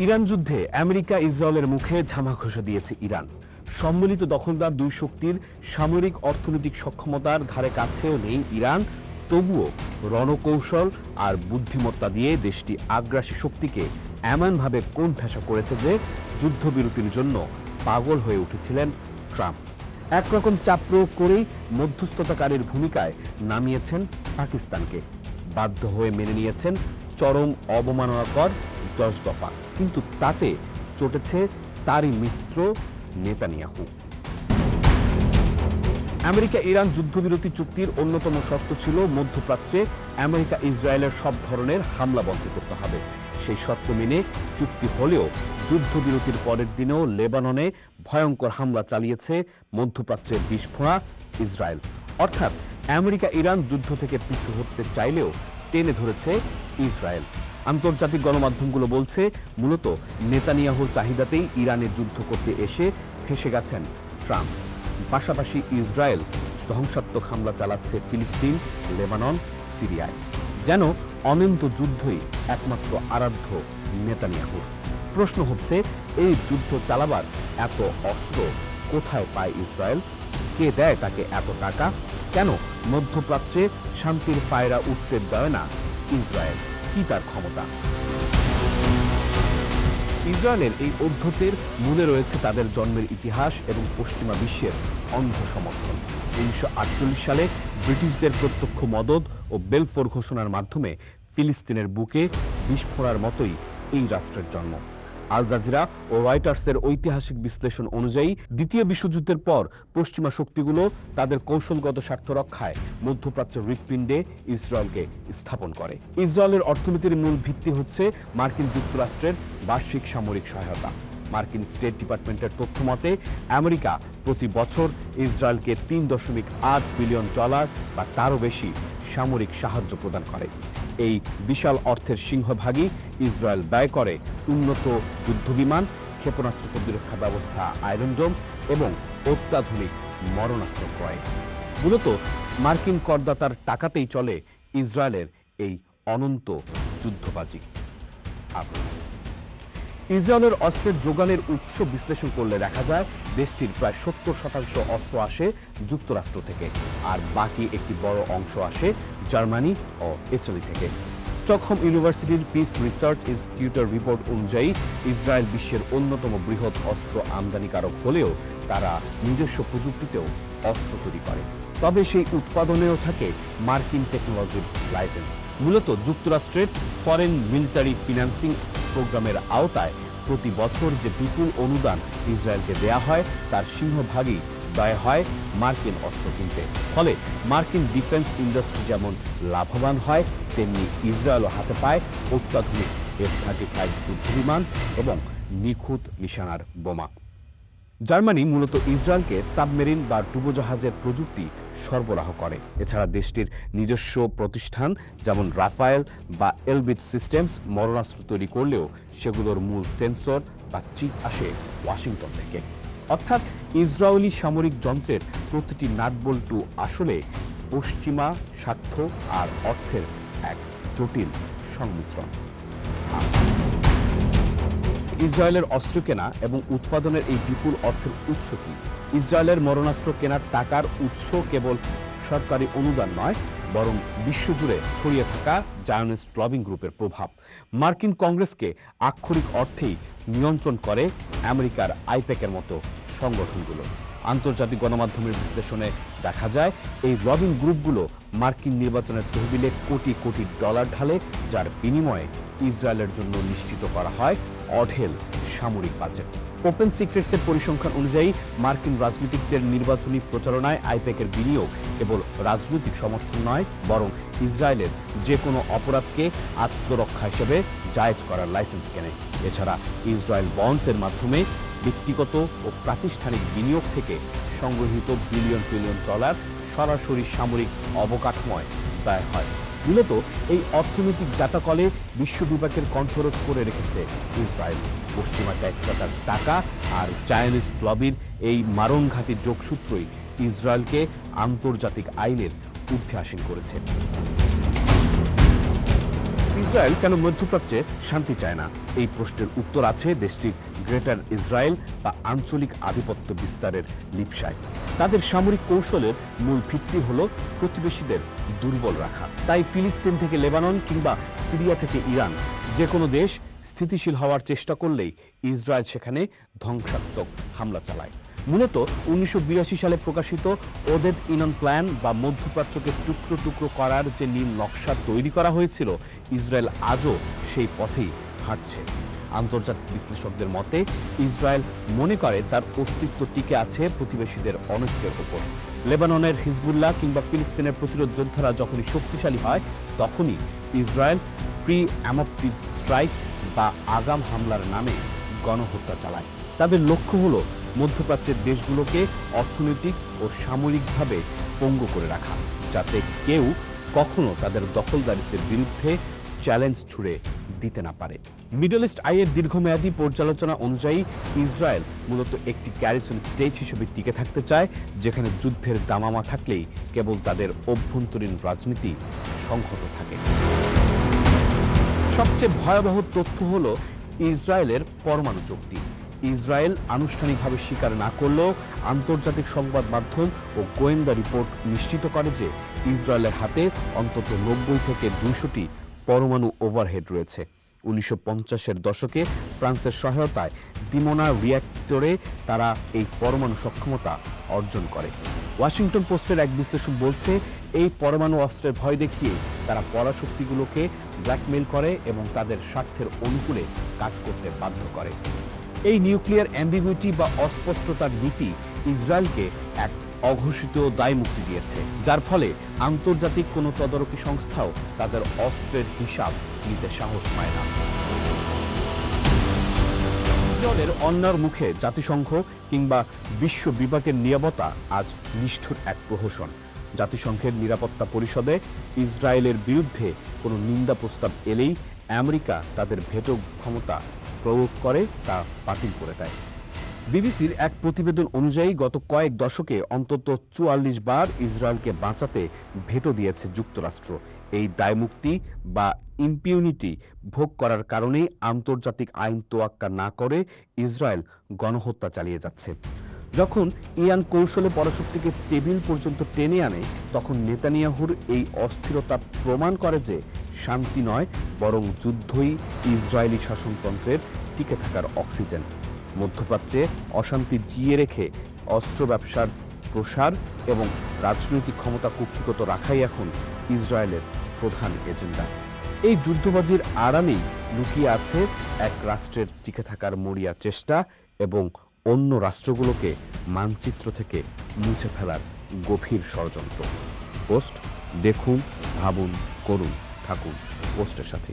Iran যুদ্ধে America ইসরায়েলের মুখে ঝামা ঘষে দিয়েছে ইরান। সম্মিলিত দখলদার দুই শক্তির সামরিক অর্থনৈতিক সক্ষমতার ধারে কাছেও নেই ইরান, তবুও রণকৌশল আর বুদ্ধিমত্তা দিয়ে দেশটি আগ্রাসী শক্তিকে এমনভাবে কোণঠাসা করেছে যে যুদ্ধবিরতির জন্য পাগল হয়ে উঠেছিলেন ট্রাম্প। একরকম চাপ প্রয়োগ করেই মধ্যস্থতাকারীর ভূমিকায় নামিয়েছেন পাকিস্তানকে। বাধ্য হয়ে মেনে নিয়েছেন চরম অবমাননাকর 10 দফা, কিন্তু তাতে চটেছে তারই মিত্র নেতানিয়াহু। আমেরিকা ইরান যুদ্ধবিরতি চুক্তির অন্যতম শর্ত ছিল মধ্যপ্রাচ্যে আমেরিকা ইসরায়েলের সব ধরনের হামলা বন্ধ করতে হবে। সেই শর্ত মেনে চুক্তি হলেও যুদ্ধবিরতির পরের দিনেও লেবাননে ভয়ঙ্কর হামলা চালিয়েছে মধ্যপ্রাচ্যের বিস্ফোরা ইসরায়েল। অর্থাৎ আমেরিকা ইরান যুদ্ধ থেকে পিছু হটতে চাইলেও টেনে ধরেছে ইসরায়েল। আন্তর্জাতিক গণমাধ্যমগুলো বলছে মূলত নেতানিয়াহুর চাহিদাতেই ইরানে যুদ্ধ করতে এসে ফেঁসে গেছেন ট্রাম্প। পাশাপাশি ইসরায়েল ধ্বংসাত্মক হামলা চালাচ্ছে ফিলিস্তিন, লেবানন, সিরিয়ায়। যেন অনন্ত যুদ্ধই একমাত্র আরাধ্য নেতানিয়াহুর। প্রশ্ন হচ্ছে, এই যুদ্ধ চালাবার এত অস্ত্র কোথায় পায় ইসরায়েল? কে দেয় তাকে এত টাকা? কেন মধ্যপ্রাচ্যে শান্তির পায়রা উঠতে দেয় না ইসরায়েল? কি তার ক্ষমতা? ইসরায়েলের এই অধ্যতের মূলে রয়েছে তাদের জন্মের ইতিহাস এবং পশ্চিমা বিশ্বের অন্ধ সমর্থন। 1948 সালে ব্রিটিশদের প্রত্যক্ষ মদদ ও বেলফোর ঘোষণার মাধ্যমে ফিলিস্তিনের বুকে বিস্ফোরার মতোই এই রাষ্ট্রের জন্ম। আল জাজিরা ও রয়টার্সের ঐতিহাসিক বিশ্লেষণ অনুযায়ী দ্বিতীয় বিশ্বযুদ্ধের পর পশ্চিমা শক্তিগুলো তাদের কৌশলগত স্বার্থ রক্ষায় মধ্যপ্রাচ্যের হৃৎপিণ্ডে ইসরায়েলকে স্থাপন করে। ইসরায়েলের অর্থনীতির মূল ভিত্তি হচ্ছে মার্কিন যুক্তরাষ্ট্রের বার্ষিক সামরিক সহায়তা। মার্কিন স্টেট ডিপার্টমেন্টের তথ্য মতে আমেরিকা প্রতি বছর ইসরায়েলকে $3.8 বিলিয়ন বা তারও বেশি সামরিক সাহায্য প্রদান করে। এই বিশাল অর্থের সিংহভাগই ইসরায়েল ব্যয় করে উন্নত যুদ্ধবিমান, ক্ষেপণাস্ত্র প্রতিরক্ষা ব্যবস্থা আয়রন ডোম এবং অত্যাধুনিক মরণাস্ত্র ক্রয়ে। মূলত মার্কিন করদাতার টাকাতেই চলে ইসরায়েলের এই অনন্ত যুদ্ধবাজি। ইসরায়েলের অস্ত্রের যোগানের উৎস বিশ্লেষণ করলে দেখা যায় দেশটির প্রায় 70% অস্ত্র আসে যুক্তরাষ্ট্র থেকে, আর বাকি একটি বড় অংশ আসে জার্মানি ও ইতালি থেকে। স্টকহোম ইউনিভার্সিটির পিস রিসার্চ ইনস্টিটিউটের রিপোর্ট অনুযায়ী ইসরায়েল বিশ্বের অন্যতম বৃহৎ অস্ত্র আমদানিকারক হলেও তারা নিজস্ব প্রযুক্তিতেও অস্ত্র তৈরি করে। তবে সেই উৎপাদনেও থাকে মার্কিন টেকনোলজির লাইসেন্স। মূলত যুক্তরাষ্ট্রের ফরেন মিলিটারি ফিন্যান্সিং প্রোগ্রামের আওতায় প্রতি বছর যে বিপুল অনুদান ইসরায়েলকে দেয়া হয় তার সিংহভাগই ব্যয় হয় মার্কিন অস্ত্র কিনতে। ফলে মার্কিন ডিফেন্স ইন্ডাস্ট্রি যেমন লাভবান হয়, তেমনি ইসরায়েলও হাতে পায় অত্যাধুনিক F-35 যুদ্ধবিমান এবং নিখুঁত নিশানার বোমা। জার্মানি মূলত ইসরায়েলকে সাবমেরিন বা ডুবোজাহাজের প্রযুক্তি সরবরাহ করে। এছাড়া দেশটির নিজস্ব প্রতিষ্ঠান যেমন রাফায়েল বা এলবিট সিস্টেমস মরণাস্ত্র তৈরি করলেও সেগুলোর মূল সেন্সর বা চিপ আসে ওয়াশিংটন থেকে। অর্থাৎ ইসরায়েলি সামরিক যন্ত্রের প্রতিটি নাটবল্টু আসলে পশ্চিমা স্বার্থ আর অর্থের এক জটিল সংমিশ্রণ। ইসরায়েলের অস্ত্র কেনা এবং উৎপাদনের এই বিপুল অর্থের উৎস কি? ইসরায়েলের মরণাস্ত্র কেনার টাকার উৎস কেবল সরকারি অনুদান নয়, বরং বিশ্বজুড়ে ছড়িয়ে থাকা জায়নিস্ট লবিং গ্রুপের প্রভাব। মার্কিন কংগ্রেসকে আক্ষরিক অর্থেই নিয়ন্ত্রণ করে আমেরিকার আইপ্যাকের মতো সংগঠনগুলো। আন্তর্জাতিক গণমাধ্যমের বিশ্লেষণে দেখা যায় এই লবিং গ্রুপগুলো মার্কিন নির্বাচনের তহবিলে কোটি কোটি ডলার ঢালে, যার বিনিময়ে ইসরায়েলের জন্য নিশ্চিত করা হয় অঢেল সামরিক বাজেট। ওপেন সিক্রেটসের পরিসংখ্যান অনুযায়ী মার্কিন রাজনীতিকদের নির্বাচনী প্রচারণায় আইপ্যাকের বিনিয়োগ কেবল রাজনৈতিক সমর্থন নয়, বরং ইসরায়েলের যে কোনো অপরাধকে আত্মরক্ষা হিসেবে জায়েজ করার লাইসেন্স কেনে। এছাড়া ইসরায়েল বন্ডসের মাধ্যমে ব্যক্তিগত ও প্রাতিষ্ঠানিক বিনিয়োগ থেকে সংগৃহীত বিলিয়ন বিলিয়ন ডলার সরাসরি সামরিক অবকাঠামোয় ব্যয় হয়। মূলত এই অর্থনৈতিক জাতাকলে বিশ্ববিভাগের কণ্ঠরোধ করে রেখেছে ইসরায়েল। পশ্চিমা ট্যাক্সদাতার টাকা আর জায়নিস্ট লবির এই মারণঘাতী যোগসূত্রই ইসরায়েলকে আন্তর্জাতিক আইনের ঊর্ধ্বে আসীন করেছে। ইসরায়েল কেন মধ্যপ্রাচ্যে শান্তি চায় না? এই প্রশ্নের উত্তর আছে দেশটির গ্রেটার ইসরায়েল বা আঞ্চলিক আধিপত্য বিস্তারের লিপ্সায়। তাদের সামরিক কৌশলের মূল ভিত্তি হল প্রতিবেশীদের দুর্বল রাখা। তাই ফিলিস্তিন থেকে লেবানন কিংবা সিরিয়া থেকে ইরান যে কোনো দেশ স্থিতিশীল হওয়ার চেষ্টা করলেই ইসরায়েল সেখানে ধ্বংসাত্মক হামলা চালায়। মূলত 1982 সালে প্রকাশিত ওদেদ ইনন প্ল্যান বা মধ্যপ্রাচ্যকে টুকরো টুকরো করার যে নীল নকশা তৈরি করা হয়েছিল, ইসরায়েল আজও সেই পথেই হাঁটছে। আন্তর্জাতিক বিশ্লেষকদের মতে ইসরায়েল মনে করে তার অস্তিত্ব টিকে আছে প্রতিবেশীদের অনৈক্যের ওপর। লেবাননের হিজবুল্লাহ কিংবা ফিলিস্তিনের প্রতিরোধ যোদ্ধারা যখনই শক্তিশালী হয়, তখনই ইসরায়েল প্রি অ্যামপ্টিভ স্ট্রাইক বা আগাম হামলার নামে গণহত্যা চালায়। তাদের লক্ষ্য হলো মধ্যপ্রাচ্যের দেশগুলোকে অর্থনৈতিক ও সামরিকভাবে পঙ্গু করে রাখা, যাতে কেউ কখনো তাদের দখলদারিত্বের বিরুদ্ধে চ্যালেঞ্জ ছুড়ে দিতে না পারে। মিডল ইস্ট আইয়ের দীর্ঘমেয়াদী পর্যালোচনা অনুযায়ী ইসরায়েল মূলত একটি গ্যারিসন স্টেট হিসেবে টিকে থাকতে চায়, যেখানে যুদ্ধের দামামা থাকলেই কেবল তাদের অভ্যন্তরীণ রাজনীতি সংহত থাকে। সবচেয়ে ভয়াবহ তথ্য হলো ইসরায়েলের পরমাণু চুক্তি। ইসরায়েল আনুষ্ঠানিকভাবে স্বীকার না করলেও আন্তর্জাতিক সংবাদ মাধ্যম ও গোয়েন্দা রিপোর্ট নিশ্চিত করে যে ইসরায়েলের হাতে অন্তত 90 থেকে 200টি পরমাণু ওভারহেড রয়েছে। 1950-এর দশকে ফ্রান্সের সহায়তায় দিমোনা রিঅ্যাক্টরে তারা এই পরমাণু সক্ষমতা অর্জন করে। ওয়াশিংটন পোস্টের এক বিশ্লেষক বলছে, এই পরমাণু অস্ত্রের ভয় দেখিয়ে তারা পরাশক্তিগুলোকে ব্ল্যাকমেইল করে এবং তাদের স্বার্থের অনুকূলে কাজ করতে বাধ্য করে। এই নিউক্লিয়ার অ্যাম্বিগুইটি বা অস্পষ্টতার নীতি ইসরায়েলকে এক অঘোষিত দায় মুক্তি দিয়েছে, যার ফলে আন্তর্জাতিক কোনো তদারকি সংস্থাও তাদের অস্ত্রের হিসাব নিতে সাহস পায় না। ইসরায়েলের অন্যার মুখে জাতিসংঘ কিংবা বিশ্ব বিভাগের নিরাপত্তা আজ নিষ্ঠুর এক প্রহসন। জাতিসংঘের নিরাপত্তা পরিষদে ইসরায়েলের বিরুদ্ধে কোনো নিন্দা প্রস্তাব এলেই আমেরিকা তাদের ভেটো ক্ষমতা প্রয়োগ করে তা বাতিল করে দেয়। বিবিসির এক প্রতিবেদন অনুযায়ী গত কয়েক দশকে অন্তত 44 বার ইসরায়েলকে বাঁচাতে ভেটো দিয়েছে যুক্তরাষ্ট্র। এই দায়মুক্তি বা ইম্পিউনিটি ভোগ করার কারণেই আন্তর্জাতিক আইন তোয়াক্কা না করে ইসরায়েল গণহত্যা চালিয়ে যাচ্ছে। যখন ইরান কৌশলে পরাশক্তিকে টেবিল পর্যন্ত টেনে আনে, তখন নেতানিয়াহুর এই অস্থিরতা প্রমাণ করে যে শান্তি নয়, বরং যুদ্ধই ইসরায়েলি শাসনতন্ত্রের টিকে থাকার অক্সিজেন। মধ্যপ্রাচ্যে অশান্তি জিয়ে রেখে অস্ত্র ব্যবসার প্রসার এবং রাজনৈতিক ক্ষমতা কুক্ষিগত রাখাই এখন ইসরায়েলের প্রধান এজেন্ডা। এই যুদ্ধবাজির আড়ালেই লুকিয়ে আছে এক রাষ্ট্রের টিকে থাকার মরিয়া চেষ্টা এবং অন্য রাষ্ট্রগুলোকে মানচিত্র থেকে মুছে ফেলার গভীর ষড়যন্ত্র। পোস্ট দেখুন, ভাবুন, করুন, থাকুন পোস্টের সাথে।